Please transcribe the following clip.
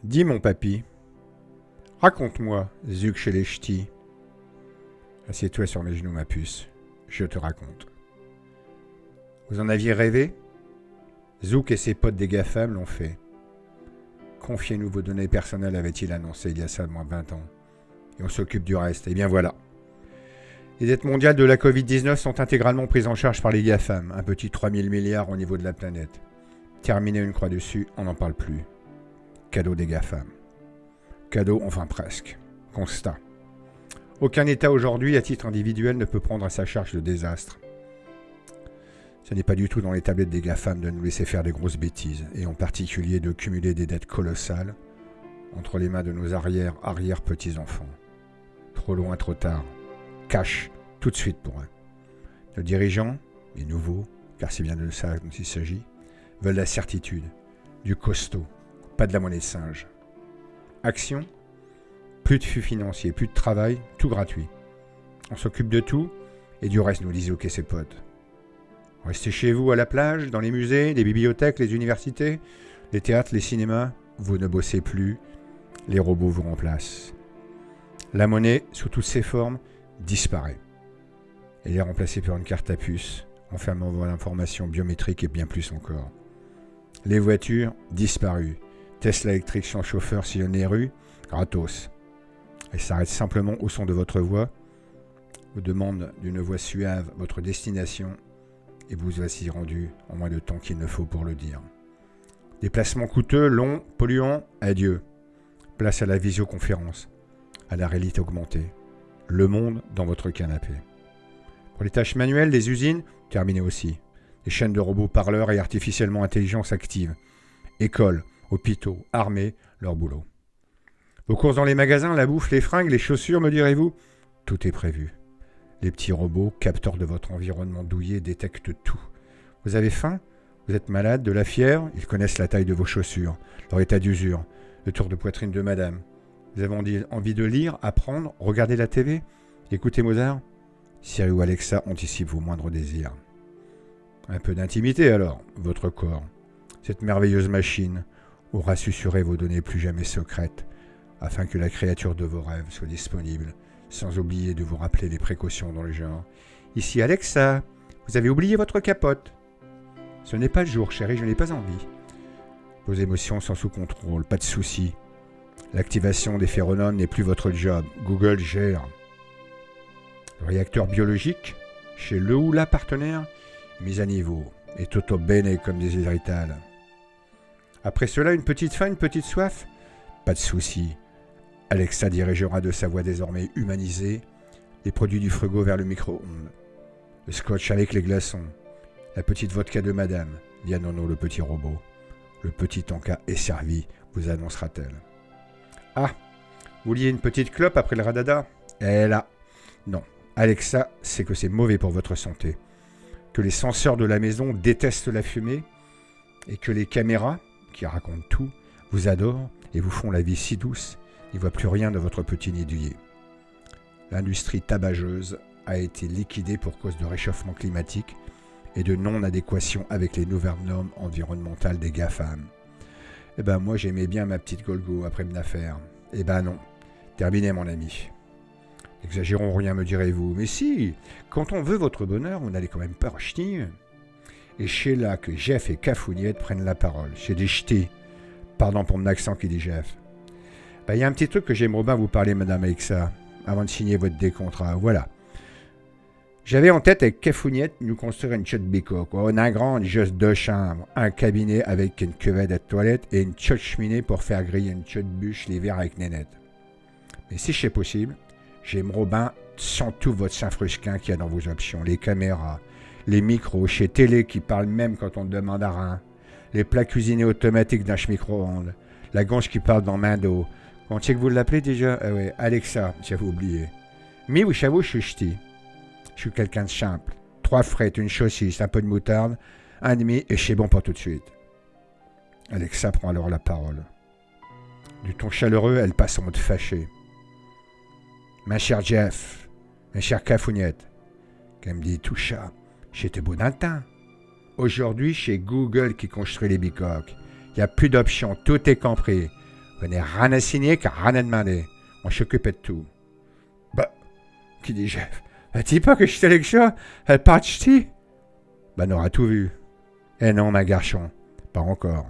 Dis mon papy, raconte-moi, Zuk chez les ch'tis. Assieds-toi sur mes genoux, ma puce, je te raconte. Vous en aviez rêvé? Zouk et ses potes des GAFAM l'ont fait. Confiez-nous vos données personnelles, avait-il annoncé il y a ça de moins de 20 ans. Et on s'occupe du reste. Et bien voilà. Les dettes mondiales de la Covid-19 sont intégralement prises en charge par les GAFAM, un petit 3000 milliards au niveau de la planète. Terminé une croix dessus, on n'en parle plus. Cadeau des GAFAM. Cadeau, enfin presque. Constat. Aucun État aujourd'hui, à titre individuel, ne peut prendre à sa charge le désastre. Ce n'est pas du tout dans les tablettes des GAFAM de nous laisser faire des grosses bêtises, et en particulier de cumuler des dettes colossales entre les mains de nos arrière-petits-enfants. Trop loin, trop tard. Cash, tout de suite pour eux. Nos dirigeants, les nouveaux, car c'est bien de ça dont il s'agit, veulent la certitude, du costaud, pas de la monnaie de singe. Action, plus de flux financiers, plus de travail, tout gratuit. On s'occupe de tout, et du reste, nous disait OK ses potes. Restez chez vous à la plage, dans les musées, les bibliothèques, les universités, les théâtres, les cinémas, vous ne bossez plus, les robots vous remplacent. La monnaie, sous toutes ses formes, disparaît. Elle est remplacée par une carte à puce, enfermant vos informations biométriques et bien plus encore. Les voitures, disparues. Tesla électrique sans chauffeur sillonne les rues, gratos. Elle s'arrête simplement au son de votre voix, vous demande d'une voix suave votre destination, et vous voici rendu en moins de temps qu'il ne faut pour le dire. Déplacement coûteux, long, polluant, adieu. Place à la visioconférence, à la réalité augmentée. Le monde dans votre canapé. Pour les tâches manuelles des usines, terminé aussi. Les chaînes de robots parleurs et artificiellement intelligents s'activent. Écoles, hôpitaux, armées, leur boulot. Vos courses dans les magasins, la bouffe, les fringues, les chaussures, me direz-vous? Tout est prévu. Les petits robots, capteurs de votre environnement douillet, détectent tout. Vous avez faim? Vous êtes malade, de la fièvre? Ils connaissent la taille de vos chaussures, leur état d'usure, le tour de poitrine de madame. Vous avez envie de lire, apprendre, regarder la TV? Écoutez Mozart? Siri ou Alexa anticipent vos moindres désirs. Un peu d'intimité alors, votre corps. Cette merveilleuse machine aura susurré vos données plus jamais secrètes, afin que la créature de vos rêves soit disponible, sans oublier de vous rappeler les précautions dans le genre. Ici Alexa, vous avez oublié votre capote. Ce n'est pas le jour, chérie, je n'ai pas envie. Vos émotions sont sous contrôle, pas de soucis. L'activation des phéromones n'est plus votre job. Google gère. Le réacteur biologique, chez le ou la partenaire, mis à niveau, et tutto bene comme des irritales. Après cela, une petite faim, une petite soif? Pas de soucis. Alexa dirigera de sa voix désormais humanisée les produits du frigo vers le micro-ondes. Le scotch avec les glaçons. La petite vodka de madame, dit à Nono le petit robot. Le petit encas est servi, vous annoncera-t-elle. Ah, vous vouliez une petite clope après le radada? Eh là, non. Alexa sait que c'est mauvais pour votre santé, que les censeurs de la maison détestent la fumée et que les caméras, qui racontent tout, vous adorent et vous font la vie si douce, ils ne voient plus rien de votre petit nid douillet. L'industrie tabageuse a été liquidée pour cause de réchauffement climatique et de non-adéquation avec les nouvelles normes environnementales des GAFAM. Eh ben moi j'aimais bien ma petite Golgo après une affaire. Eh ben non, terminé mon ami. Exagérons rien me direz-vous, mais si, quand on veut votre bonheur, on n'allait quand même pas rejeter. Et c'est là que Jeff et Cafouniette prennent la parole, chez des ch'tis. Pardon pour mon accent qui dit Jeff. Ben y a un petit truc que j'aimerais bien vous parler madame Alexa, avant de signer votre décontrat, voilà. J'avais en tête avec Cafouniette nous construire une chute bicoque, une grande, juste 2 chambres, un cabinet avec une cuvette de toilette et une chute cheminée pour faire griller une chute bûche l'hiver avec Nénette. Mais si c'est possible, j'aimerais bien sans tout votre Saint-Frusquin qu'il y a dans vos options, les caméras, les micros chez télé qui parlent même quand on demande à rien, les plats cuisinés automatiques d'un micro-ondes, la gonche qui parle dans main d'eau. On sait que vous l'appelez déjà? Ah ouais, Alexa, j'avais oublié. Mais oui, j'avoue, je suis ch'ti. Je suis quelqu'un de simple. 3 frites, une saucisse, un peu de moutarde, un demi et c'est bon pour tout de suite. Alexa prend alors la parole. Du ton chaleureux, elle passe en mode fâché. Ma chère Jeff, ma chère Cafouniette, qu'elle me dit tout ça, j'étais beau dans le temps. Aujourd'hui, c'est Google qui construit les bicoques. Il n'y a plus d'options, tout est compris. On n'est rien à signer car rien à demander. On s'occupait de tout. Bah, qui dit Jeff? Dis pas que je suis avec ça? Elle part de ch'ti? Ben, on aura tout vu. Eh non, ma garçon, pas encore.